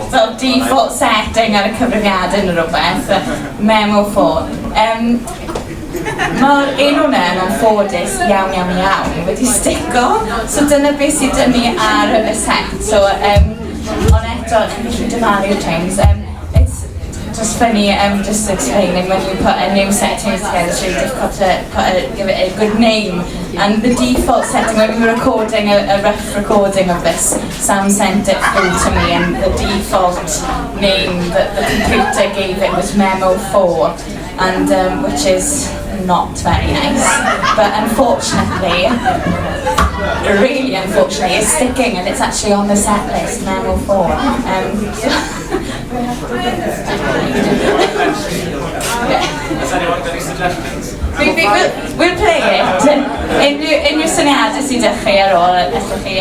So default setting ar y cyfrifiadau yn rhywbeth, Memo 4. Mae'r un hwnna yn ffodus iawn wedi stico, so dyna beth sydd dyn ni ar y set. So, ond eto, chi'n gallu dyfalu'r James. It's just funny, just explaining when you put a new setting together, it's really difficult to give it a good name. And the default setting, when we were recording a rough recording of this, Sam sent it through to me, and the default name that the computer gave it was Memo 4, and which is not very nice. But unfortunately, really unfortunately, it's sticking, and it's actually on the set list, Memo 4. Has anyone got any suggestions? We'll play it. Unrhyw syniadau sydd â chi ar ôl, allwch chi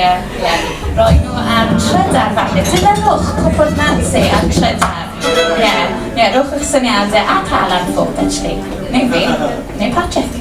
roi nhw ar trydar falle. Dilynwch Cwpwrdd Nansi ar trydar. Rwch eich syniadau a cael ar ffwrdd, actually. Neu fi, neu Patrick.